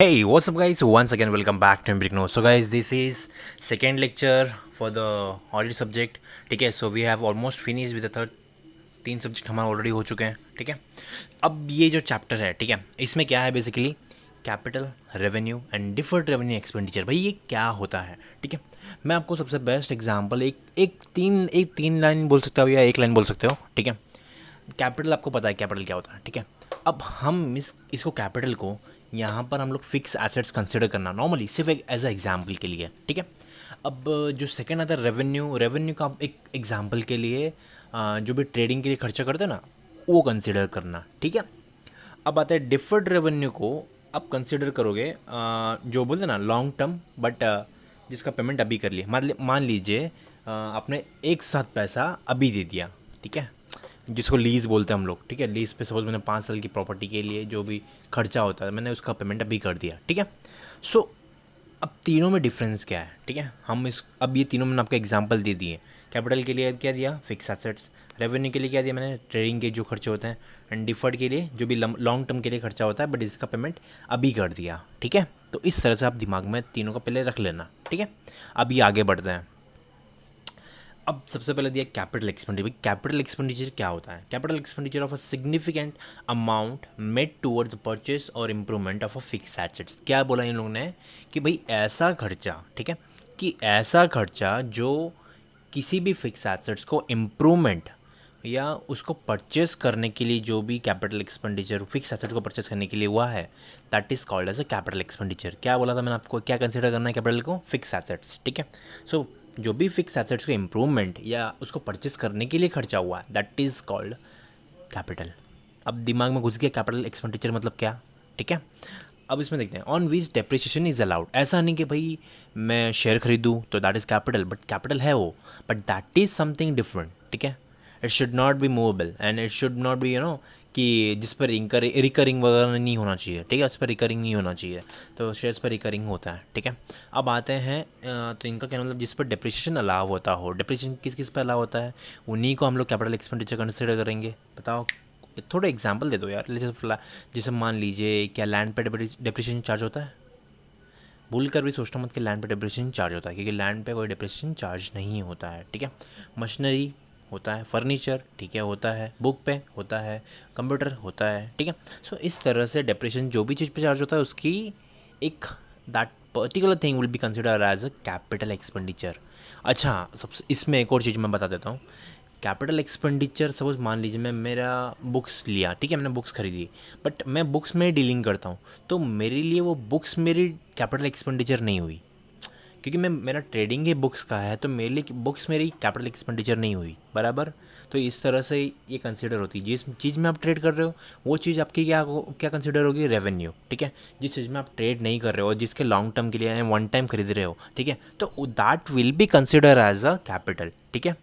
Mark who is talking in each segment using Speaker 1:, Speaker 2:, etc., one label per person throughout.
Speaker 1: Hey, what's up, guys? Once again, welcome back to Empiric Notes. So, guys, this is second lecture for the audit subject. ठीक है, so we have almost finished with the third. तीन subject हमारे already हो चुके हैं. ठीक है, अब ये जो चैप्टर है, ठीक है, इसमें क्या है basically capital revenue and deferred revenue expenditure. भाई ये क्या होता है? ठीक है, मैं आपको सबसे बेस्ट एग्जांपल एक तीन लाइन बोल सकता हूँ या एक लाइन बोल सकते हो. ठीक है, कैपिटल आपको पता है कैपिटल क्या होता है. ठीक है, अब हम इसको कैपिटल को यहाँ पर हम लोग फिक्स एसेट्स कंसिडर करना नॉर्मली सिर्फ एक एज अ एग्जाम्पल के लिए. ठीक है, अब जो सेकंड आता है रेवेन्यू का एक एग्जाम्पल के लिए जो भी ट्रेडिंग के लिए खर्चा करते हैं ना वो कंसिडर करना. ठीक है, अब आता है डिफर्ड रेवेन्यू को आप कंसिडर करोगे जो बोलते हैं ना लॉन्ग टर्म बट जिसका पेमेंट अभी कर लिया. मान लीजिए आपने एक साथ पैसा अभी दे दिया. ठीक है, जिसको लीज बोलते हैं हम लोग. ठीक है, लीज पे सपोज मैंने 5 साल की प्रॉपर्टी के लिए जो भी खर्चा होता है मैंने उसका पेमेंट अभी कर दिया. ठीक है, सो अब तीनों में डिफरेंस क्या है? ठीक है, अब ये तीनों मैंने आपको एग्जांपल दे दिए. कैपिटल के लिए क्या दिया? Fix assets. रेवेन्यू के लिए क्या दिया मैंने? ट्रेडिंग के जो खर्चे होते हैं. एंड डिफर्ड के लिए जो भी लॉन्ग टर्म के लिए खर्चा होता है बट इसका पेमेंट अभी कर दिया. ठीक है, तो इस तरह से आप दिमाग में तीनों को पहले रख लेना. ठीक है, अभी आगे बढ़ते हैं. अब सबसे पहले दिया कैपिटल एक्सपेंडिचर. कैपिटल एक्सपेंडिचर क्या होता है? Capital expenditure of a significant amount made towards purchase और improvement of a fix assets. क्या बोला इन लोगों ने कि भाई ऐसा खर्चा. ठीक है, कि ऐसा खर्चा जो किसी भी फिक्स एसेट्स को इम्प्रूवमेंट या उसको परचेस करने के लिए जो भी कैपिटल एक्सपेंडिचर फिक्स एसेट को परचेस करने के लिए हुआ है that is called as a capital expenditure. क्या बोला था मैंने आपको? क्या कंसिडर करना है कैपिटल को? Fix assets. ठीक है, सो जो भी फिक्स एसेट्स को इम्प्रूवमेंट या उसको परचेस करने के लिए खर्चा हुआ दैट इज कॉल्ड कैपिटल. अब दिमाग में घुस गया कैपिटल एक्सपेंडिचर मतलब क्या. ठीक है, अब इसमें देखते हैं on which depreciation is allowed. ऐसा नहीं कि भाई मैं शेयर खरीदूँ तो that is capital, but capital है वो, but that is something different. ठीक है, it should not be movable and it should not be कि जिस पर रिकरिंग वगैरह नहीं होना चाहिए. ठीक है, उस पर रिकरिंग नहीं होना चाहिए, तो शेयर्स पर रिकरिंग होता है. ठीक है, अब आते हैं तो इनका क्या मतलब जिस पर डेप्रिसिएशन अलाव होता हो. डेप्रिसिएशन किस किस पर अलाव होता है उन्हीं को हम लोग कैपिटल एक्सपेंडिचर कंसिडर करेंगे. बताओ, थोड़ा एग्जाम्पल दे दो यार. जैसे मान लीजिए क्या लैंड पे डेप्रिसिएशन चार्ज होता है? भूल कर भी सोचना मत कि लैंड पे डेप्रिसिएशन चार्ज होता है, क्योंकि लैंड पे कोई डेप्रिसिएशन चार्ज नहीं होता है. ठीक है, मशीनरी होता है, फर्नीचर ठीक है होता है, बुक पे होता है, कंप्यूटर होता है. ठीक है, सो इस तरह से डेप्रिसिएशन जो भी चीज़ पे चार्ज होता है उसकी एक that particular thing will be consider as a capital expenditure. अच्छा, सबसे इसमें एक और चीज़ मैं बता देता हूँ. कैपिटल एक्सपेंडिचर सपोज मान लीजिए मैं मेरा बुक्स लिया. ठीक है, मैंने बुक्स खरीदी बट मैं बुक्स में डीलिंग करता हूँ तो मेरे लिए वो बुक्स मेरी कैपिटल एक्सपेंडिचर नहीं हुई, क्योंकि मैं मेरा ट्रेडिंग ही बुक्स का है तो मेरे लिए बुक्स मेरी कैपिटल एक्सपेंडिचर नहीं हुई. बराबर, तो इस तरह से ये कंसिडर होती है. जिस चीज़ में आप ट्रेड कर रहे हो वो चीज़ आपकी क्या क्या कंसिडर होगी? रेवेन्यू. ठीक है, जिस चीज़ में आप ट्रेड नहीं कर रहे हो और जिसके लॉन्ग टर्म के लिए वन टाइम खरीद रहे हो, ठीक है, तो that will be consider as a capital. ठीक है,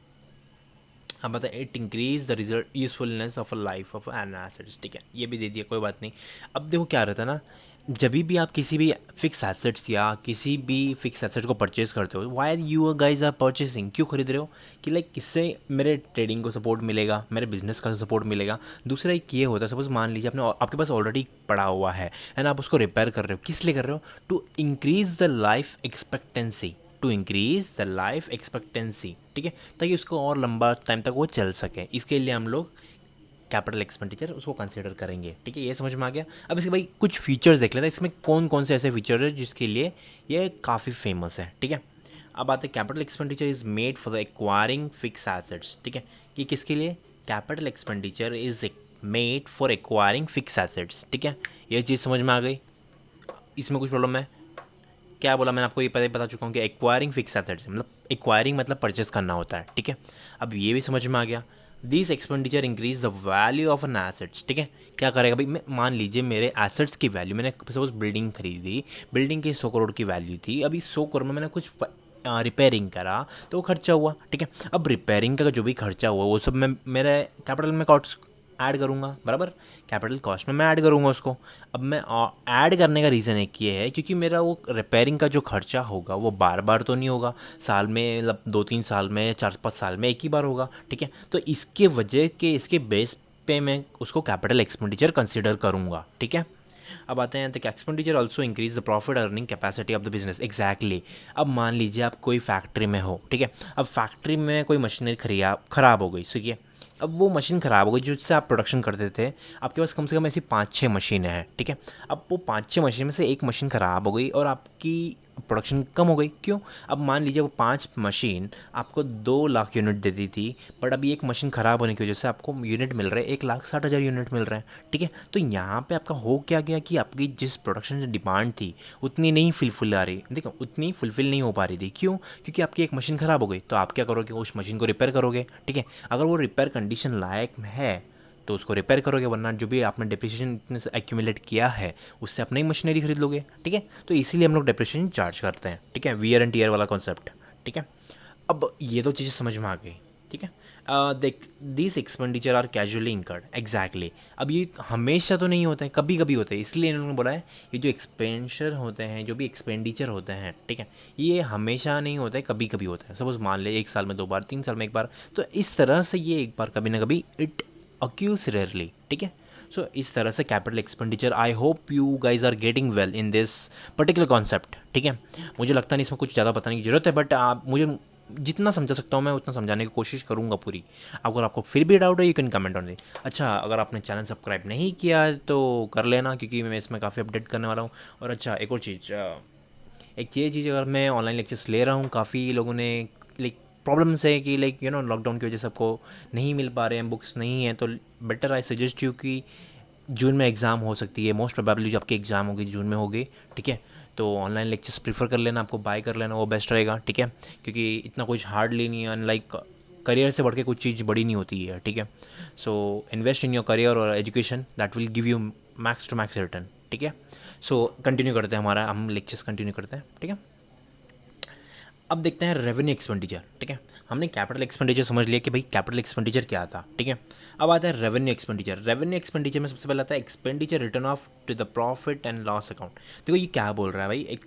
Speaker 1: अब बता it increase the result usefulness of a life of an assets. ठीक है, ये भी दे दिया, कोई बात नहीं. अब देखो क्या रहता है ना, जब भी आप किसी भी फिक्स एसेट्स या किसी भी फिक्स एसेट को परचेज करते हो, why you guys are purchasing, क्यों खरीद रहे हो? कि लाइक किससे मेरे ट्रेडिंग को सपोर्ट मिलेगा, मेरे बिजनेस का सपोर्ट मिलेगा. दूसरा एक ये होता है सपोज मान लीजिए आपके पास ऑलरेडी पड़ा हुआ है एंड आप उसको रिपेयर कर रहे हो. किस लिए कर रहे हो? To increase the life expectancy. To increase the life expectancy. ठीक है, ताकि उसको और लंबा टाइम तक वो चल सके. इसके लिए हम लोग कैपिटल एक्सपेंडिचर उसको कंसीडर करेंगे. ठीक है, ये समझ में आ गया. अब इसके भाई कुछ फीचर्स देख लेते हैं. इसमें कौन कौन से ऐसे फीचर है जिसके लिए ये काफ़ी फेमस है. ठीक है, अब आते हैं capital expenditure is made for the acquiring fix assets. ठीक है, कि किसके लिए capital expenditure is made for acquiring fix assets. ठीक है, ये चीज़ समझ में आ गई. इसमें कुछ प्रॉब्लम है? क्या बोला मैंने आपको? ये पहले बता चुका हूँ कि एक्वायरिंग फिक्स एसेट्स मतलब एक्वायरिंग मतलब परचेस करना होता है. ठीक है, अब ये भी समझ में आ गया. This expenditure increase the value of an assets. ठीक है, क्या करेगा भाई? मैं मान लीजिए मेरे एसेट्स की वैल्यू, मैंने सपोज बिल्डिंग खरीदी, बिल्डिंग की 100 करोड़ की वैल्यू थी. अभी 100 करोड़ में मैंने कुछ रिपेयरिंग करा तो वो खर्चा हुआ. ठीक है, अब रिपेयरिंग का जो भी खर्चा हुआ वो सब मैं मेरे कैपिटल में ऐड करूँगा. बराबर, कैपिटल कॉस्ट में मैं ऐड करूँगा उसको. अब मैं ऐड करने का रीज़न एक ये है क्योंकि मेरा वो रिपेयरिंग का जो खर्चा होगा वो बार बार तो नहीं होगा, साल में मतलब 2-3 साल में 4-5 साल में एक ही बार होगा. ठीक है, तो इसके वजह के इसके बेस पे मैं उसको कैपिटल एक्सपेंडिचर कंसिडर करूँगा. ठीक है, अब आते हैं तक expenditure also increase the profit earning capacity of the business. Exactly. अब मान लीजिए आप कोई फैक्ट्री में हो, ठीक है, अब फैक्ट्री में कोई मशीनरी खराब हो गई, ठीक है, अब वो मशीन ख़राब हो गई जिससे आप प्रोडक्शन करते थे, आपके पास कम से कम ऐसी 5-6 मशीनें हैं, ठीक है, अब वो 5-6 मशीन में से एक मशीन ख़राब हो गई और आपकी प्रोडक्शन कम हो गई। क्यों? अब मान लीजिए वो 5 मशीन आपको 2 लाख यूनिट देती थी, बट अभी एक मशीन ख़राब होने की वजह से आपको यूनिट मिल रहे हैं 1,60,000 यूनिट मिल रहे हैं, ठीक है। तो यहाँ पे आपका हो क्या गया कि आपकी जिस प्रोडक्शन डिमांड थी उतनी नहीं फुलफिल आ रही, देखो उतनी फुलफिल नहीं हो पा रही थी। क्यों? क्योंकि आपकी एक मशीन ख़राब हो गई, तो आप क्या करोगे, उस मशीन को रिपेयर करोगे, ठीक है। अगर वो रिपेयर कंडीशन लायक है तो उसको रिपेयर करोगे, वरना जो भी आपने डिप्रिसिएशन इतने से एक्यूमुलेट किया है उससे आप नई मशीनरी खरीद लोगे, ठीक है। तो इसीलिए हम लोग डिप्रिसिएशन चार्ज करते हैं, ठीक है, वियर एंड टीयर वाला कॉन्सेप्ट, ठीक है। अब ये तो चीज़ें समझ में आ गई, ठीक है। This expenditure are casually incurred. Exactly. अब ये हमेशा तो नहीं होते हैं, कभी कभी होते हैं, इसलिए इन्होंने बोला है ये जो एक्सपेंडिचर होते हैं, जो भी एक्सपेंडिचर होते हैं, ठीक है, ये हमेशा नहीं होता है, कभी कभी होता है। सपोज मान ले 1 साल में 2 बार, 3 साल में 1 बार, तो इस तरह से ये एक बार कभी ना कभी इट अक्यूज रेयरली, ठीक है। सो इस तरह से capital expenditure, I hope you guys are getting well in this particular concept, ठीक है। मुझे लगता नहीं इसमें कुछ ज़्यादा बताने की जरूरत है, बट आप मुझे जितना समझा सकता हूँ मैं उतना समझाने की कोशिश करूँगा पूरी। अगर आपको फिर भी डाउट है you can comment on the. अच्छा, अगर आपने चैनल सब्सक्राइब नहीं किया तो कर लेना, क्योंकि मैं इसमें काफ़ी अपडेट करने वाला हूँ। और अच्छा, एक और चीज़, एक ये चीज़, अगर मैं ऑनलाइन लेक्चर्स ले रहा हूँ, काफ़ी लोगों ने लाइक प्रॉब्लम्स है कि लाइक लॉकडाउन की वजह से आपको नहीं मिल पा रहे हैं, बुक्स नहीं है, तो बेटर आई सजेस्ट यू कि जून में एग्ज़ाम हो सकती है, मोस्ट प्रोबेबली जो आपकी एग्ज़ाम होगी जून में होगी, ठीक है। तो ऑनलाइन लेक्चर्स प्रीफर कर लेना, आपको बाय कर लेना, वो बेस्ट रहेगा, ठीक है, क्योंकि इतना कुछ हार्डली नहीं है, अनलाइक करियर से बढ़ के कुछ चीज़ बड़ी नहीं होती है, ठीक है। So invest in your career और education, that will give you max to max return, ठीक है। सो कंटिन्यू करते हैं, हम लेक्चर्स कंटिन्यू करते हैं, ठीक है। अब देखते हैं रेवेन्यू एक्सपेंडिचर, ठीक है। हमने कैपिटल एक्सपेंडिचर समझ लिया कि भाई कैपिटल एक्सपेंडिचर क्या था, ठीक है। अब आता है रेवेन्यू एक्सपेंडिचर। रेवेन्यू एक्सपेंडिचर में सबसे पहले आता है expenditure written off to the profit and loss account. देखो ये क्या बोल रहा है भाई, एक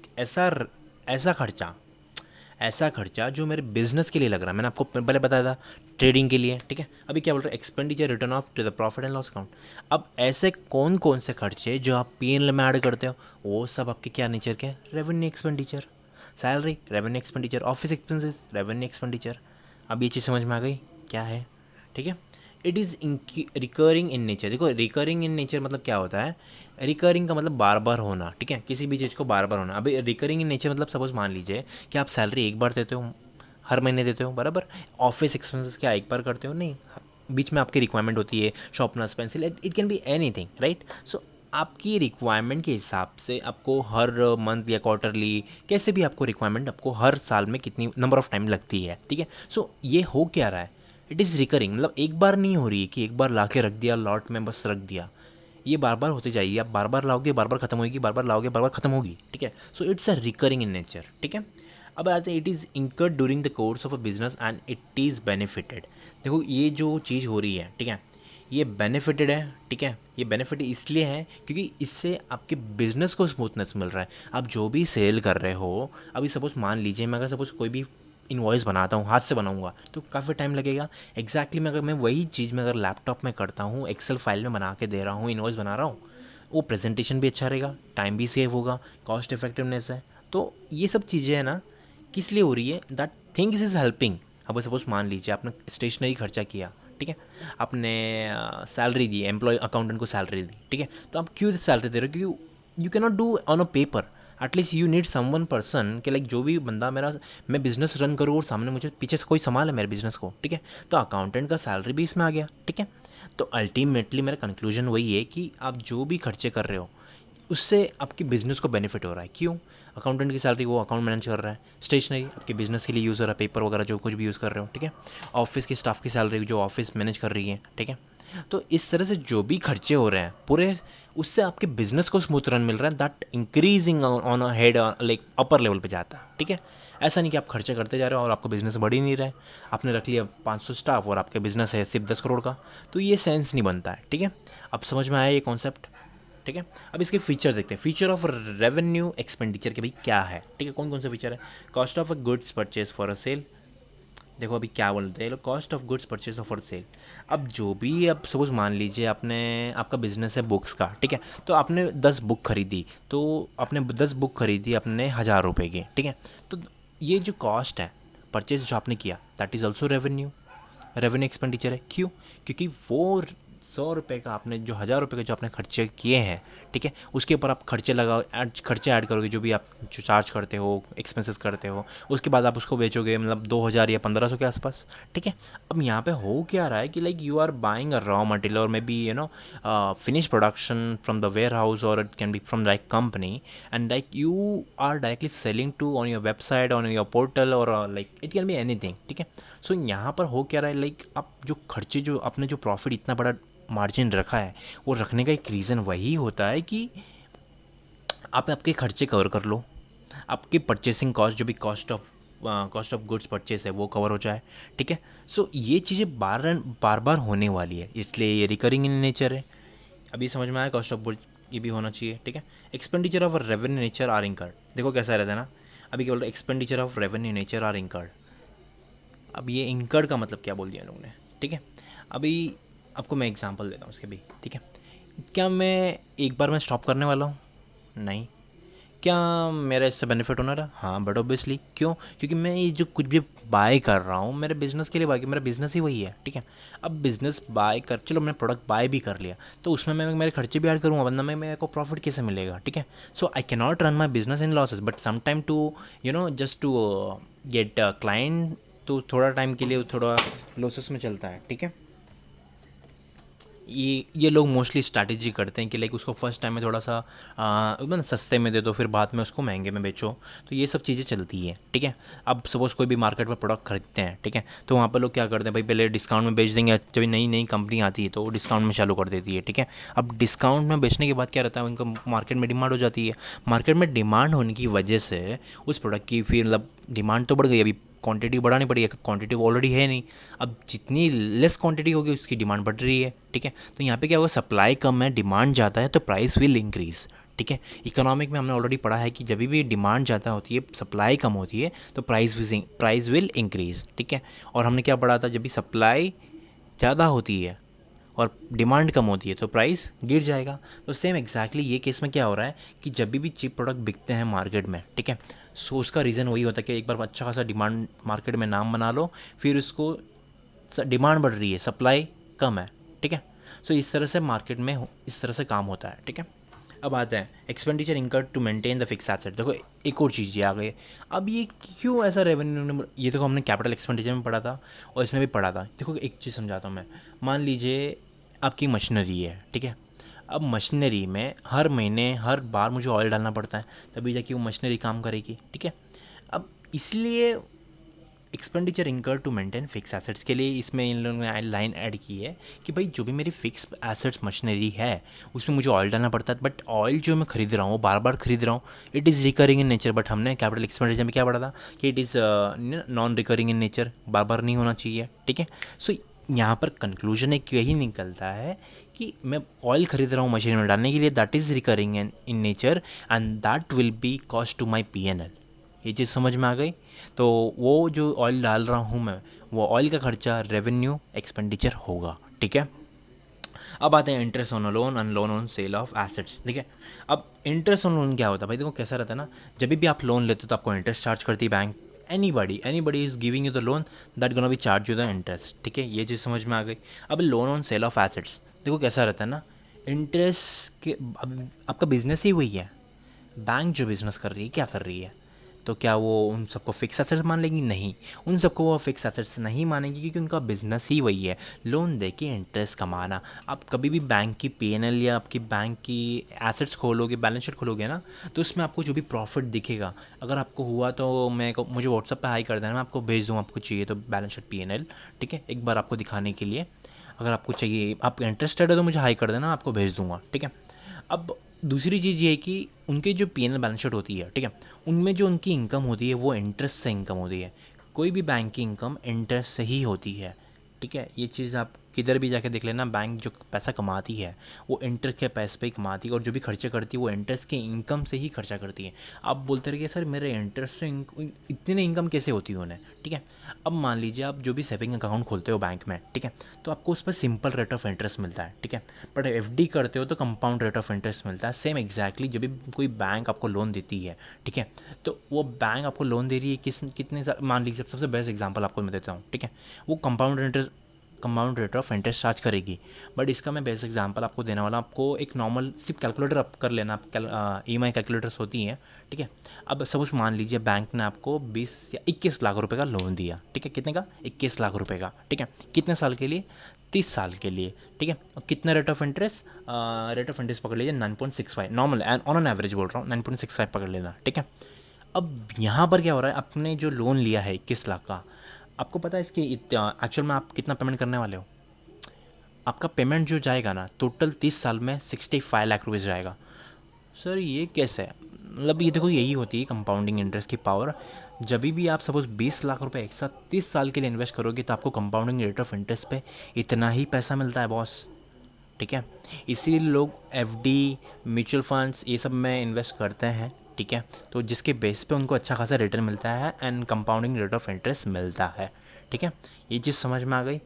Speaker 1: ऐसा खर्चा जो मेरे बिजनेस के लिए लग रहा है, मैंने आपको पहले बताया था ट्रेडिंग के लिए, ठीक है। अभी क्या बोल रहा है, expenditure written off to the profit and loss account. अब ऐसे कौन कौन से खर्चे जो आप P&L में ऐड करते हो वो सब आपके क्या नेचर के, revenue expenditure. Salary, revenue expenditure. Office expenses, revenue expenditure. अब ये चीज़ समझ में आ गई क्या है, ठीक है। It is recurring in nature. देखो रिकरिंग इन नेचर मतलब क्या होता है, रिकरिंग का मतलब बार बार होना, ठीक है, किसी भी चीज़ को बार बार होना। अभी रिकरिंग इन नेचर मतलब सपोज मान लीजिए कि आप सैलरी एक बार देते हो, हर महीने देते हो, बराबर। ऑफिस एक्सपेंसेस क्या एक बार करते हो, नहीं, बीच में आपकी रिक्वायरमेंट होती है, sharpeners, pencil, it can be anything, right. So आपकी रिक्वायरमेंट के हिसाब से आपको हर मंथ या क्वार्टरली, कैसे भी आपको रिक्वायरमेंट, आपको हर साल में कितनी नंबर ऑफ टाइम लगती है, ठीक है। सो ये हो क्या रहा है, इट इज़ रिकरिंग, मतलब एक बार नहीं हो रही है कि एक बार ला के रख दिया लॉट में बस रख दिया, ये बार बार होते जाइए, आप बार बार लाओगे बार बार खत्म होगी, बार बार लाओगे बार बार खत्म होगी, ठीक है। So it's a recurring in nature, ठीक है। अब आते हैं it is incurred during the course of a business and it is benefited. देखो ये जो चीज़ हो रही है, ठीक है, ये बेनिफिटेड है, ठीक है। ये बेनिफिट इसलिए है क्योंकि इससे आपके बिजनेस को स्मूथनेस मिल रहा है। आप जो भी सेल कर रहे हो, अभी सपोज मान लीजिए मैं अगर सपोज कोई भी इन्वॉइस बनाता हूँ, हाथ से बनाऊंगा तो काफ़ी टाइम लगेगा। एग्जैक्टली मैं अगर मैं वही चीज़ में अगर लैपटॉप में करता हूँ, एक्सेल फाइल में बना के दे रहा हूँ, इन्वॉइस बना रहा हूँ, वो प्रेजेंटेशन भी अच्छा रहेगा, टाइम भी सेव होगा, कॉस्ट इफेक्टिवनेस है। तो ये सब चीज़ें हैं ना, किस लिए हो रही है, दैट थिंग्स इज़ हेल्पिंग। अब सपोज मान लीजिए आपने स्टेशनरी खर्चा किया, ठीक है, आपने सैलरी दी, एम्प्लॉय अकाउंटेंट को सैलरी दी, ठीक है, तो आप क्यों सैलरी दे रहे हो, क्योंकि you can not do on a paper, at least you need someone person कि लाइक जो भी बंदा मेरा, मैं बिजनेस रन करूँ और सामने मुझे पीछे से कोई संभाल है मेरे बिजनेस को, ठीक है। तो अकाउंटेंट का सैलरी भी इसमें आ गया, ठीक है। तो अल्टीमेटली मेरा कंक्लूजन वही है कि आप जो भी खर्चे कर रहे हो उससे आपके बिजनेस को बेनिफिट हो रहा है। क्यों? अकाउंटेंट की सैलरी वो अकाउंट मैनेज कर रहा है, स्टेशनरी आपके बिजनेस के लिए यूज़ हो रहा है, पेपर वगैरह जो कुछ भी यूज़ कर रहे हो, ठीक है। ऑफिस की स्टाफ की सैलरी जो ऑफिस मैनेज कर रही है, ठीक है। तो इस तरह से जो भी खर्चे हो रहे हैं पूरे, उससे आपके बिजनेस को स्मूथ रन मिल रहा है, that increasing on a head like upper level पे जाता है, ठीक है। ऐसा नहीं कि आप खर्चे करते जा रहे हो और आपका बिजनेस बढ़ ही नहीं रहा है, आपने रख लिया 500 स्टाफ और आपका बिजनेस है सिर्फ 10 करोड़ का, तो ये सेंस नहीं बनता है, ठीक है। अब समझ में आया ये कॉन्सेप्ट, ठीक है। अब इसके फीचर देखते हैं, फीचर ऑफ रेवेन्यू एक्सपेंडिचर के भाई क्या है, ठीक है, कौन कौन सा फीचर है। Cost of a goods purchase for a sale, देखो अभी क्या बोलते हैं, cost of goods purchase for sale. अब जो भी, अब सपोज मान लीजिए आपने, आपका बिजनेस है बुक्स का, ठीक है, तो आपने 10 बुक खरीदी, तो आपने 10 बुक खरीदी अपने 1000 रुपये की, ठीक है, तो ये जो कॉस्ट है परचेज जो आपने किया, that is also revenue, revenue expenditure है। क्यों? क्योंकि वो 100 रुपये का आपने जो 1000 रुपये के जो आपने खर्चे किए हैं, ठीक है, उसके ऊपर आप खर्चे लगाओ, खर्चे ऐड करोगे, जो भी आप जो चार्ज करते हो, एक्सपेंसेस करते हो, उसके बाद आप उसको बेचोगे मतलब 2000 या 1500 के आसपास, ठीक है। अब यहाँ पे हो क्या रहा है कि like you are buying a raw material और may be finish production from the warehouse और it can be from like company, and like you are directly selling to on your website, on your portal, और like it can be anything, ठीक है। सो यहाँ पर हो क्या रहा है, लाइक आप जो खर्चे, जो आपने जो प्रॉफिट इतना बड़ा मार्जिन रखा है, वो रखने का एक रीज़न वही होता है कि आप आपके खर्चे कवर कर लो, आपकी परचेसिंग कॉस्ट, जो भी कॉस्ट ऑफ गुड्स परचेस है, वो कवर हो जाए, ठीक है। सो ये चीज़ें बार बार होने वाली है, इसलिए ये रिकरिंग इन नेचर है। अभी समझ में आया, कॉस्ट ऑफ गुड्स ये भी होना चाहिए, ठीक है। Expenditure of revenue nature are incurred, देखो कैसा रहता है ना, अभी क्या बोल रहे, expenditure of revenue nature are incurred. अब ये इंकर्ड का मतलब क्या बोल दिया लोगों ने, ठीक है। अभी आपको मैं एग्जांपल देता हूँ उसके भी, ठीक है। क्या मैं एक बार में स्टॉप करने वाला हूँ? नहीं। क्या मेरा इससे बेनिफिट होना रहा? हाँ, बट ऑब्वियसली। क्यों? क्योंकि मैं ये जो कुछ भी बाय कर रहा हूँ मेरे बिजनेस के लिए, बाकी मेरा बिजनेस ही वही है, ठीक है। अब बिजनेस बाय कर, चलो मैंने प्रोडक्ट बाय भी कर लिया, तो उसमें मैं मेरे खर्चे भी ऐड करूँगा, वरना मैं मेरे को प्रॉफिट कैसे मिलेगा, ठीक है। So I can not run my business in losses, but some time to just to get client, तो थोड़ा टाइम के लिए थोड़ा लॉसेस में चलता है, ठीक है। ये लोग मोस्टली स्ट्रैटेजी करते हैं कि लाइक उसको फर्स्ट टाइम में थोड़ा सा मतलब सस्ते में दे दो, फिर बाद में उसको महंगे में बेचो, तो ये सब चीज़ें चलती है, ठीक है। अब सपोज़ कोई भी मार्केट में प्रोडक्ट खरीदते हैं, ठीक है, तो वहाँ पर लोग क्या करते हैं, भाई पहले डिस्काउंट में बेच देंगे, जब नई नई कंपनी आती है तो वो डिस्काउंट में चालू कर देती है, ठीक है। अब डिस्काउंट में बेचने के बाद क्या रहता है, उनका मार्केट में डिमांड हो जाती है, मार्केट में डिमांड होने की वजह से उस प्रोडक्ट की फिर मतलब डिमांड तो बढ़ गई, अभी क्वांटिटी बढ़ानी पड़ी है, क्वांटिटी ऑलरेडी है नहीं, अब जितनी लेस क्वांटिटी होगी उसकी डिमांड बढ़ रही है, ठीक है। तो यहाँ पे क्या होगा, सप्लाई कम है, डिमांड ज़्यादा है, तो प्राइस विल इंक्रीज, ठीक है। इकोनॉमिक में हमने ऑलरेडी पढ़ा है कि जब भी डिमांड ज़्यादा होती है, सप्लाई कम होती है, तो प्राइस विल इंक्रीज, ठीक है। और हमने क्या पढ़ा था, जब भी सप्लाई ज़्यादा होती है और डिमांड कम होती है तो प्राइस गिर जाएगा। तो सेम एग्जैक्टली ये केस में क्या हो रहा है कि जब भी चीप प्रोडक्ट बिकते हैं मार्केट में, ठीक है, सो उसका रीज़न वही होता है कि एक बार अच्छा खासा डिमांड मार्केट में नाम बना लो, फिर उसको डिमांड बढ़ रही है, सप्लाई कम है, ठीक है। सो इस तरह से मार्केट में इस तरह से काम होता है, ठीक है। अब आता है expenditure incurred to maintain the fix asset. देखो एक और चीज़ ये आ गई, अब ये क्यों ऐसा रेवेन्यू, ये देखो हमने कैपिटल एक्सपेंडिचर में पढ़ा था और इसमें भी पढ़ा था। देखो एक चीज़ समझाता हूँ मैं, मान लीजिए आपकी मशीनरी है, ठीक है। अब मशीनरी में हर महीने हर बार मुझे ऑयल डालना पड़ता है, तभी जाके वो मशीनरी काम करेगी, ठीक है। अब इसलिए एक्सपेंडिचर इंकर टू मेंटेन फिक्स एसेट्स के लिए इसमें इन लोगों ने लाइन ऐड की है कि भाई जो भी मेरी फिक्स एसेट्स मशीनरी है उसमें मुझे ऑयल डालना पड़ता है, बट ऑयल जो मैं खरीद रहा हूँ बार बार खरीद रहा हूँ, it is recurring in nature. But हमने कैपिटल एक्सपेंडिचर में क्या पढ़ा था कि it is non recurring in nature, बार बार नहीं होना चाहिए, ठीक है। सो यहाँ पर कंक्लूजन एक यही निकलता है कि मैं ऑयल खरीद रहा हूँ मशीन में डालने के लिए, that is recurring in nature and that will be cost to my PNL। ये चीज़ समझ में आ गई? तो वो जो ऑयल डाल रहा हूँ मैं, वो ऑयल का खर्चा रेवेन्यू एक्सपेंडिचर होगा, ठीक है। अब आते हैं interest on loan and loan on sale of assets, ठीक है। अब इंटरेस्ट ऑन लोन क्या होता है भाई, देखो कैसा रहता है ना, जब भी आप लोन लेते हो तो आपको इंटरेस्ट चार्ज करती है bank, anybody is giving you the loan, that gonna be charge you the interest, ठीक है। ये चीज़ समझ में आ गई। अब loan on sale of assets, देखो कैसा रहता है ना, इंटरेस्ट के, अब आपका बिजनेस ही वही है, बैंक जो बिजनेस कर रही है क्या कर रही है, तो क्या वो उन सबको फिक्स एसेट्स मान लेंगी? नहीं, उन सबको वो फिक्स एसेट्स नहीं मानेंगी, क्योंकि उनका बिजनेस ही वही है, लोन दे के इंटरेस्ट कमाना। आप कभी भी बैंक की PNL या आपकी बैंक की एसेट्स खोलोगे, बैलेंस शीट खोलोगे ना, तो उसमें आपको जो भी प्रॉफिट दिखेगा, अगर आपको हुआ तो मुझे व्हाट्सएप पे हाई कर देना, मैं आपको भेज दूँ, आपको चाहिए तो बैलेंस शीट PNL, ठीक है, एक बार आपको दिखाने के लिए। अगर आपको चाहिए, आप इंटरेस्टेड है तो मुझे हाई कर देना, आपको भेज दूँगा, ठीक है। अब दूसरी चीज़ ये है कि उनके जो PNL बैलेंस शीट होती है, ठीक है, उनमें जो उनकी इनकम होती है वो इंटरेस्ट से इनकम होती है। कोई भी बैंक की इनकम इंटरेस्ट से ही होती है, ठीक है। ये चीज़ आपके किधर भी जाके देख लेना, बैंक जो पैसा कमाती है वो इंटरेस्ट के पैसे पे ही कमाती है, और जो भी खर्चे करती है वो इंटरेस्ट के इनकम से ही खर्चा करती है। आप बोलते रहिए सर मेरे इंटरेस्ट से इतने इनकम कैसे होती है उन्हें, ठीक है। अब मान लीजिए आप जो भी सेविंग अकाउंट खोलते हो बैंक में, ठीक है, तो आपको उस पर सिंपल रेट ऑफ इंटरेस्ट मिलता है, ठीक है। बट एफडी करते हो तो कंपाउंड रेट ऑफ इंटरेस्ट मिलता है। सेम एग्जैक्टली जब भी कोई बैंक आपको लोन देती है, ठीक है, तो वो बैंक आपको लोन दे रही है कितने मान लीजिए सबसे बेस्ट एग्जांपल आपको मैं देता हूँ, ठीक है, वो compound rate of interest charge करेगी। बट इसका मैं बेस्ट एग्जांपल आपको देने वाला, आपको एक नॉर्मल सिर्फ कैलकुलेटर आप कर लेना, आप EMI कैलकुलेटर्स होती हैं, ठीक है। अब सपोज मान लीजिए बैंक ने आपको 20 या 21 लाख रुपए का लोन दिया, ठीक है, कितने का, 21 लाख रुपए का, ठीक है, कितने साल के लिए, 30 साल के लिए, ठीक है। और कितना रेट ऑफ इंटरेस्ट पकड़ लीजिए 9.65, नॉर्मल ऑन एन एवरेज बोल रहा हूँ, 9.65 पकड़ लेना, ठीक है। अब यहाँ पर क्या हो रहा है, आपने जो लोन लिया है 21 लाख का, आपको पता है इसके एक्चुअल में आप कितना पेमेंट करने वाले हो। आपका पेमेंट जो जाएगा ना टोटल 30 साल में 65 लाख रुपीज़ जाएगा। सर ये कैसे है, मतलब ये देखो यही होती है कंपाउंडिंग इंटरेस्ट की पावर। जब भी आप सपोज 20 लाख रुपए एक साथ 30 साल के लिए इन्वेस्ट करोगे तो आपको कंपाउंडिंग रेट ऑफ इंटरेस्ट पे इतना ही पैसा मिलता है बॉस, ठीक है। इसीलिए लोग एफडी, म्यूचुअल फंड्स ये सब में इन्वेस्ट करते हैं, ठीक है, तो जिसके बेस पे उनको अच्छा खासा रिटर्न मिलता है and compounding rate of interest मिलता है, ठीक है। ये चीज़ समझ में आ गई।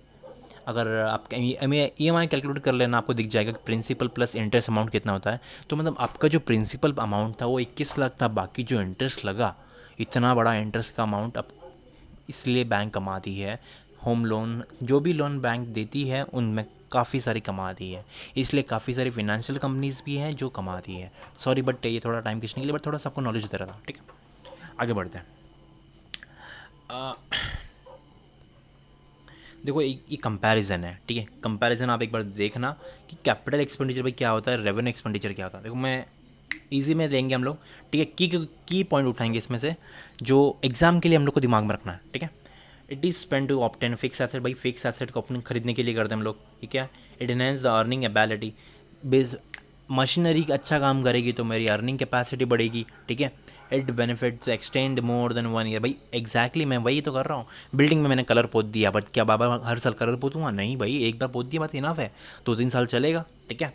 Speaker 1: अगर आप EMI कैलकुलेट कर लेना, आपको दिख जाएगा कि प्रिंसिपल प्लस इंटरेस्ट अमाउंट कितना होता है। तो मतलब आपका जो प्रिंसिपल अमाउंट था वो 21 लाख था, बाकी जो इंटरेस्ट लगा, इतना बड़ा इंटरेस्ट का अमाउंट अब इसलिए बैंक कमाती है। होम लोन, जो भी लोन बैंक देती है उनमें काफ़ी सारी कमाती है, इसलिए काफ़ी सारी फिनेंशियल कंपनीज भी हैं जो कमाती है। सॉरी बट ये थोड़ा टाइम खींचने के लिए, बट थोड़ा सा आपको नॉलेज दे रहा था, ठीक है। आगे बढ़ते हैं। देखो ये कंपैरिजन है, ठीक है। कंपैरिजन आप एक बार देखना कि कैपिटल एक्सपेंडिचर भाई क्या होता है, रेवेन्यू एक्सपेंडिचर क्या होता है। देखो मैं इजी में देंगे हम लोग, ठीक है, की पॉइंट उठाएंगे इसमें से जो एग्जाम के लिए हम लोग को दिमाग में रखना है, ठीक है। It is spend to obtain fix asset, भाई फिक्स एसेट को अपने खरीदने के लिए करते हैं हम लोग, ठीक है। It enhance the earning ability, base machinery अच्छा काम करेगी तो मेरी अर्निंग कैपेसिटी बढ़ेगी, ठीक है। It benefits extend more than 1 year, भाई एग्जैक्टली मैं वही तो कर रहा हूँ। बिल्डिंग में मैंने कलर पोत दिया, बट क्या बाबा हर साल कलर पोतूंगा, नहीं भाई, एक बार पोत दिया बात इनफ है, 2-3 साल चलेगा, ठीक है।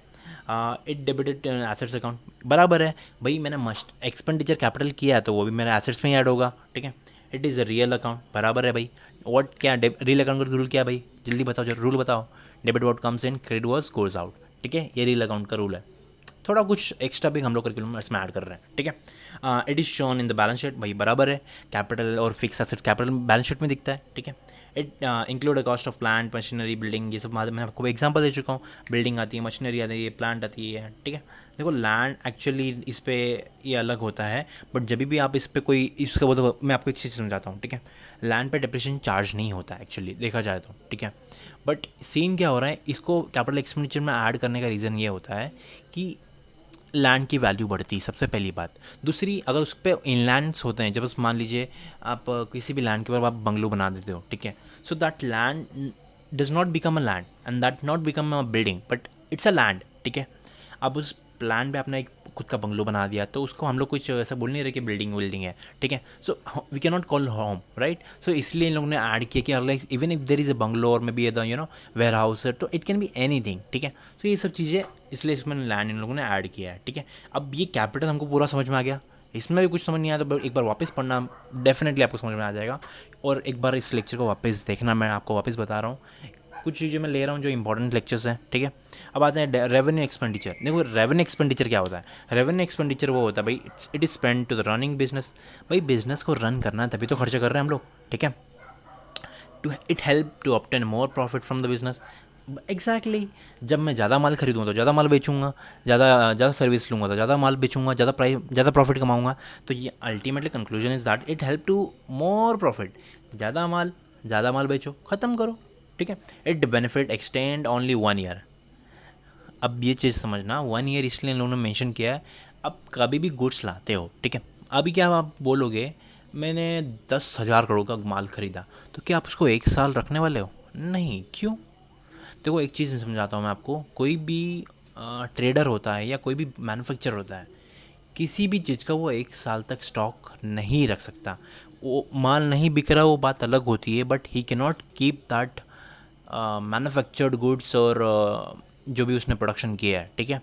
Speaker 1: इट डेबिटेड एसेट्स अकाउंट, बराबर है भाई, मैंने मस्ट एक्सपेंडिचर कैपिटल किया है तो वो भी मेरे एसेट्स में ही ऐड होगा, ठीक है। It is a real account, बराबर है भाई। व्हाट क्या रियल अकाउंट का रूल क्या है भाई, जल्दी बताओ, जो रूल बताओ। Debit what comes in, credit what goes out, ठीक है, ये रियल अकाउंट का रूल है। थोड़ा कुछ एक्स्ट्रा भी हम लोग करिकुलम इसमें ऐड कर रहे हैं, ठीक है। It is shown in the balance sheet, भाई बराबर है। कैपिटल और fix asset capital balance sheet में दिखता है, ठीक है। It include a cost of plant machinery building, ये सब मैं आपको एग्जांपल दे चुका हूँ। बिल्डिंग आती है, मशीनरी आती है, प्लांट आती है, ठीक है। देखो लैंड एक्चुअली इस पे ये अलग होता है, बट जब भी आप इस पे कोई इसका वो तो मैं आपको एक चीज़ समझाता हूँ, ठीक है। लैंड पे डिप्रेशन चार्ज नहीं होता है एक्चुअली देखा जाए तो, ठीक है। बट सीन क्या हो रहा है, इसको कैपिटल एक्सपेंडिचर में ऐड करने का रीज़न ये होता है कि लैंड की वैल्यू बढ़ती है, सबसे पहली बात। दूसरी, अगर उस पर इनलैंड्स होते हैं, जब मान लीजिए आप किसी भी लैंड के ऊपर आप बंगलो बना देते हो, ठीक है, so that land does not become a land and that not become a building, but it's a land, ठीक है। अब उस प्लान पे आपने एक खुद का बंगलो बना दिया तो उसको हम लोग कुछ ऐसा बोल नहीं रहे कि बिल्डिंग है, ठीक है। So we can not call home, right. So इसलिए इन लोगों ने ऐड किया कि like even if there is a bungalow और may be the warehouse, तो इट कैन बी एनीथिंग, ठीक है। तो ये सब चीज़ें इसलिए इसमें लैंड इन लोगों ने ऐड किया है, ठीक है। अब ये कैपिटल हमको पूरा समझ में आ गया, इसमें भी कुछ समझ नहीं आया तो एक बार वापस पढ़ना, डेफिनेटली आपको समझ में आ जाएगा। और एक बार इस लेक्चर को वापस देखना, मैं आपको वापस बता रहा हूँ कुछ चीज़ें मैं ले रहा हूँ जो इंपॉर्टेंट लेक्चर्स हैं, ठीक है। अब आते हैं रेवेन्यू एक्सपेंडिचर। देखो रेवेन्यू एक्सपेंडिचर क्या होता है, रेवेन्यू एक्सपेंडिचर वो होता है भाई it is spend to the running business, भाई बिजनेस को रन करना है तभी तो खर्चा कर रहे हैं हम लोग, ठीक है। To it help to obtain more profit from the business, exactly. जब मैं ज़्यादा माल खरीदूंगा तो ज़्यादा माल बेचूंगा, ज़्यादा सर्विस लूँगा तो ज़्यादा माल बेचूंगा, ज़्यादा प्रॉफिट कमाऊंगा। तो ये ultimately conclusion is that it help to more profit, ज़्यादा माल बेचो, ख़त्म करो, ठीक है। It benefit extend only 1 year. अब ये चीज़ समझना, 1 ईयर इसलिए इन लोगों ने मेंशन किया है। अब कभी भी गुड्स लाते हो, ठीक है, अभी क्या आप बोलोगे मैंने 10,000 करोड़ का माल खरीदा, तो क्या आप उसको 1 साल रखने वाले हो, नहीं, क्यों। देखो एक चीज़ समझाता हूँ मैं आपको, कोई भी ट्रेडर होता है या कोई भी मैन्युफैक्चरर होता है, किसी भी चीज़ का वो 1 साल तक स्टॉक नहीं रख सकता। वो माल नहीं बिक रहा वो बात अलग होती है, but he can not keep that manufactured goods और जो भी उसने प्रोडक्शन किया है, ठीक है,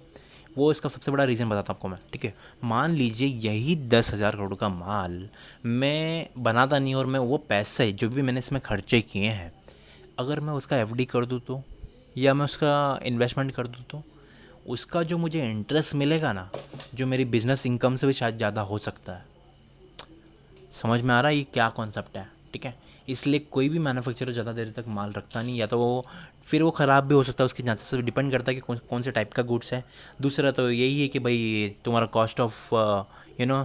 Speaker 1: वो इसका सबसे बड़ा रीज़न बताता हूँ आपको मैं, ठीक है। मान लीजिए यही 10,000 करोड़ का माल मैं बनाता नहीं और मैं वो पैसे जो भी मैंने इसमें खर्चे किए हैं अगर मैं उसका एफडी कर दूँ तो, या मैं उसका इन्वेस्टमेंट कर दूँ तो उसका जो मुझे इंटरेस्ट मिलेगा ना, जो मेरी बिजनेस इनकम से भी शायद ज़्यादा हो सकता है। समझ में आ रहा है ये क्या कॉन्सेप्ट है, ठीक है। इसलिए कोई भी मैन्युफैक्चरर ज़्यादा देर तक माल रखता नहीं, या तो वो फिर वो ख़राब भी हो सकता है, उसके चांसेस से डिपेंड करता है कि कौन से टाइप का गुड्स है। दूसरा तो यही है कि भाई तुम्हारा कॉस्ट ऑफ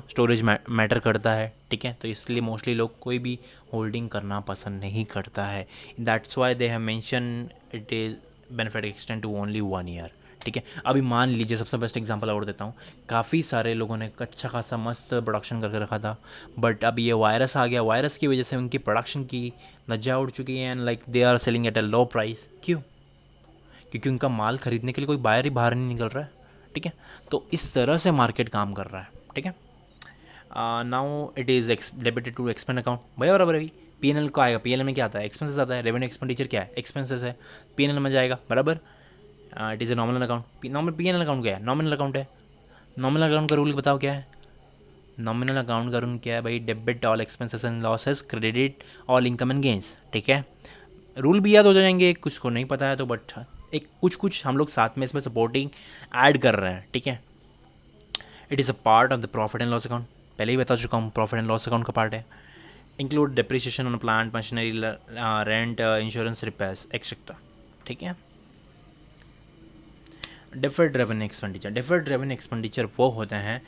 Speaker 1: स्टोरेज मैटर करता है, ठीक है। तो इसलिए मोस्टली लोग कोई भी होल्डिंग करना पसंद नहीं करता है। That's why they have mention it is benefit extend to only 1 year, ठीक है। अभी मान लीजिए सबसे बेस्ट एग्जांपल और देता हूँ, काफ़ी सारे लोगों ने अच्छा खासा मस्त प्रोडक्शन करके रखा था, बट अब ये वायरस आ गया, वायरस की वजह से उनकी प्रोडक्शन की धज्जियां उड़ चुकी हैं and like they are selling at a low price. क्यों? क्योंकि उनका माल खरीदने के लिए कोई बायर ही बाहर नहीं निकल रहा है, ठीक है। तो इस तरह से मार्केट काम कर रहा है, ठीक है। Now it is debited to expend account, भैया बराबर है। पीएनएल को आएगा, पीएनएल में क्या आता है? एक्सपेंसेस आता है। रेवेन्यू एक्सपेंडिचर क्या है? एक्सपेंसेस है, पीएनएल में जाएगा, बराबर। It is a nominal account. Nominal PNL account क्या है? नॉमिनल अकाउंट है। नॉमिनल अकाउंट का रूल बताओ क्या है? नॉमिनल अकाउंट का रूल क्या है भाई? Debit all expenses and losses, credit all income and gains, ठीक है। रूल भी याद हो जाएंगे, कुछ को नहीं पता है तो, बट एक कुछ हम लोग साथ में इसमें सपोर्टिंग ऐड कर रहे हैं, ठीक है। It is a part of the profit and loss account, पहले ही बता चुका हूँ, प्रॉफिट एंड लॉस अकाउंट का पार्ट है। Include depreciation on plant machinery, rent, insurance, repairs etcetera, ठीक है। Deferred revenue expenditure, deferred revenue expenditure वो होते हैं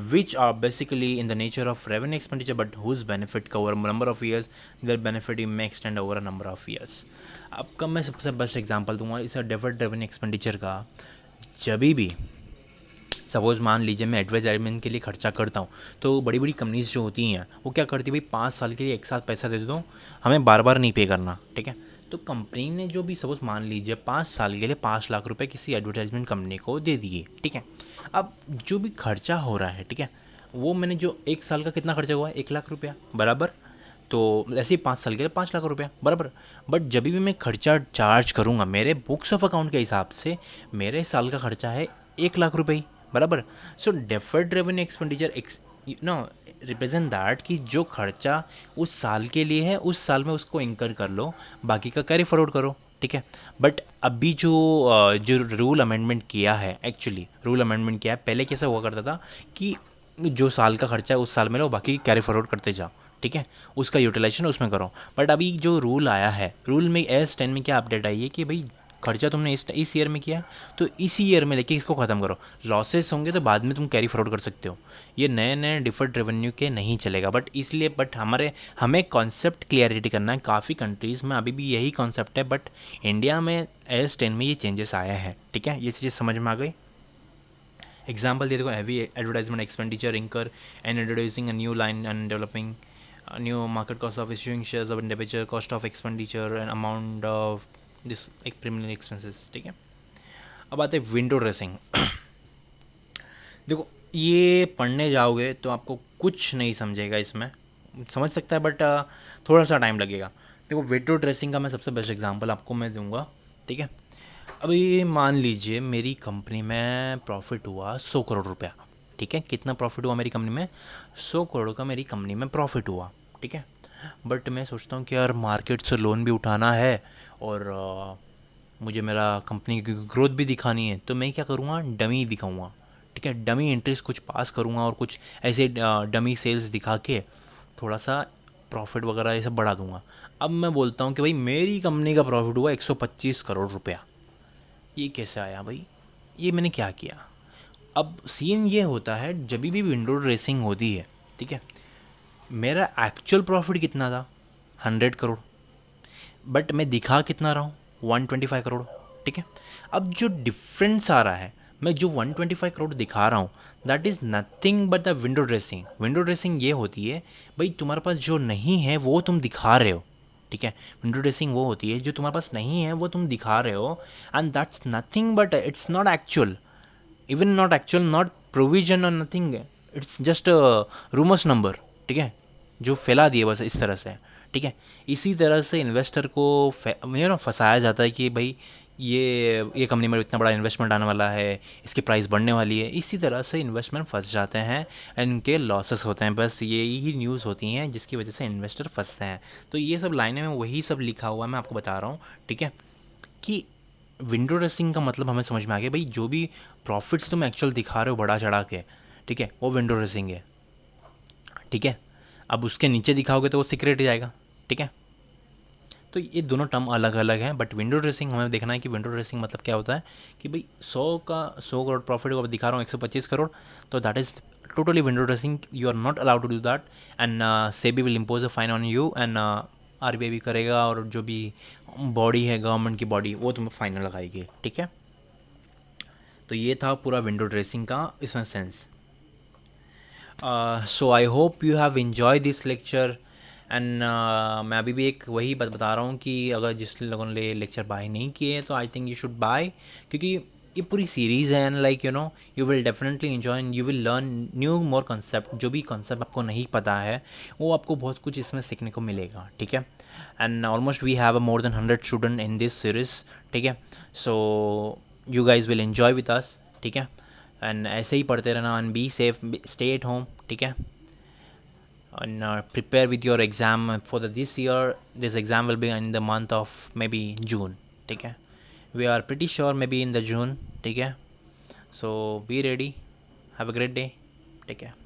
Speaker 1: which are basically in the nature of revenue expenditure but whose benefit cover number of years, their benefit may extend over a number of years. अब कब मैं सबसे best example दूंगा इस deferred revenue expenditure का, जब भी सपोज मान लीजिए मैं एडवर्टाइजमेंट के लिए खर्चा करता हूँ, तो बड़ी बड़ी कंपनीज जो होती हैं वो क्या करती है भाई, 5 साल के लिए एक साथ पैसा दे देता हूँ, हमें बार बार नहीं पे करना, ठीक है। तो कंपनी ने जो भी सपोज मान लीजिए 5 साल के लिए 5 लाख रुपए किसी एडवर्टाइजमेंट कंपनी को दे दिए, ठीक है। अब जो भी खर्चा हो रहा है, ठीक है, वो मैंने जो 1 साल का कितना खर्चा हुआ है, 1 लाख रुपया, बराबर। तो ऐसे ही 5 साल के लिए 5 लाख रुपया, बराबर। बट जब भी मैं खर्चा चार्ज करूँगा मेरे बुक्स ऑफ अकाउंट के हिसाब से, मेरे साल का खर्चा है 1 लाख रुपये ही, बराबर। So deferred revenue expenditure represent that कि जो खर्चा उस साल के लिए है उस साल में उसको इंकर कर लो, बाकी का कैरी फॉरवर्ड करो, ठीक है। बट अभी जो रूल अमेंडमेंट किया है, एक्चुअली रूल अमेंडमेंट किया है, पहले कैसा हुआ करता था कि जो साल का खर्चा है उस साल में लो, बाकी कैरी फॉरवर्ड करते जाओ, ठीक है, उसका यूटिलाइजेशन उसमें करो। बट अभी जो रूल आया है, रूल में S10 में क्या अपडेट आई है कि भाई खर्चा तुमने इस ईयर में किया तो इसी ईयर में लेके इसको ख़त्म करो, लॉसेस होंगे तो बाद में तुम कैरी फॉरवर्ड कर सकते हो। ये नए नए डिफर्ड रेवेन्यू के नहीं चलेगा, बट हमें कॉन्सेप्ट क्लियरिटी करना है। काफ़ी कंट्रीज़ में अभी भी यही कॉन्सेप्ट है, बट इंडिया में S10 में ये चेंजेस आया है, ठीक है। ये चीज़ें समझ में आ गई। एग्जाम्पल दे देखो, हैवी एडवर्टाइजमेंट एक्सपेंडिचर इंकर and introducing a new line and developing new market, cost of issuing shares of individual, cost of expenditure and amount of this एक प्रीमियम एक्सपेंसेस, ठीक है। अब आते हैं विंडो ड्रेसिंग। देखो ये पढ़ने जाओगे तो आपको कुछ नहीं समझेगा, इसमें समझ सकता है बट थोड़ा सा टाइम लगेगा। देखो विंडो ड्रेसिंग का मैं सबसे बेस्ट एग्जांपल आपको मैं दूंगा, ठीक है। अभी मान लीजिए मेरी कंपनी में प्रॉफिट हुआ 100 करोड़ रुपया, ठीक है। कितना प्रॉफिट हुआ मेरी कंपनी में? 100 करोड़ का मेरी कंपनी में प्रॉफिट हुआ, ठीक है। बट मैं सोचता हूँ कि यार मार्केट से लोन भी उठाना है और मुझे मेरा कंपनी की ग्रोथ भी दिखानी है, तो मैं क्या करूँगा, डमी दिखाऊँगा, ठीक है। डमी एंट्रीज कुछ पास करूँगा और कुछ ऐसे डमी सेल्स दिखा के थोड़ा सा प्रॉफिट वगैरह ये सब बढ़ा दूंगा। अब मैं बोलता हूँ कि भाई मेरी कंपनी का प्रॉफिट हुआ 125 करोड़ रुपया, ये कैसे आया भाई, ये मैंने क्या किया? अब सीन ये होता है जब भी विंडो ड्रेसिंग होती है, ठीक है, मेरा एक्चुअल प्रॉफिट कितना था 100 करोड़, बट मैं दिखा कितना रहा हूँ 125 करोड़, ठीक है। अब जो डिफरेंस आ रहा है, मैं जो 125 करोड़ दिखा रहा हूँ, that is nothing but the window dressing. Window dressing ये होती है भाई तुम्हारे पास जो नहीं है वो तुम दिखा रहे हो, ठीक है। विंडो ड्रेसिंग वो होती है जो तुम्हारे पास नहीं है वो तुम दिखा रहे हो, and that's nothing but it's not actual, even not actual, not provision और nothing, it's just rumours number, ठीक है, जो फैला दिए बस इस तरह से, ठीक है। इसी तरह से इन्वेस्टर को फंसाया जाता है कि भाई ये कंपनी में इतना बड़ा इन्वेस्टमेंट आने वाला है, इसकी प्राइस बढ़ने वाली है। इसी तरह से इन्वेस्टमेंट फंस जाते हैं, इनके लॉसेस होते हैं। बस यही न्यूज़ होती हैं जिसकी वजह से इन्वेस्टर फंसते हैं। तो ये सब लाइनें में वही सब लिखा हुआ है, मैं आपको बता रहा हूँ, ठीक है। कि विंडो ड्रेसिंग का मतलब हमें समझ में आ गया भाई, जो भी प्रॉफिट्स तुम एक्चुअल दिखा रहे हो बढ़ा चढ़ा के, ठीक है, वो विंडो ड्रेसिंग है, ठीक है। अब उसके नीचे दिखाओगे तो वो सीक्रेट ही जाएगा, ठीक है। तो ये दोनों टर्म अलग अलग हैं, बट विंडो ड्रेसिंग हमें देखना है कि विंडो ड्रेसिंग मतलब क्या होता है। कि भाई 100 करोड़ प्रॉफिट को दिखा रहा हूँ 125 करोड़, तो that is totally window dressing. You are not allowed to do that, and SEBI will impose a fine on you, and RBI भी करेगा, और जो भी बॉडी है गवर्नमेंट की बॉडी वो तुम्हें फाइन लगाएगी, ठीक है। तो ये था पूरा विंडो ड्रेसिंग का इसमें sense. So I hope you have enjoy this lecture, and मैं अभी भी एक वही बात बता रहा हूँ कि अगर जिस लोगों ने लेक्चर बाय नहीं किए तो I think you should buy, क्योंकि ये पूरी सीरीज़ है, and like you will definitely enjoy and you will learn new more concept. जो भी कॉन्सेप्ट आपको नहीं पता है वो आपको बहुत कुछ इसमें सीखने को मिलेगा, ठीक है। And almost we have a more than 100 student in this series, ठीक है। So you guys will enjoy with us, ठीक है। एंड ऐसे ही पढ़ते रहना, and be safe, stay at home, ठीक है। And prepare with your exam for this year. This exam will be in the month of maybe June, ठीक है। We are pretty sure maybe in the June, ठीक है। So be ready, have a great day, take care.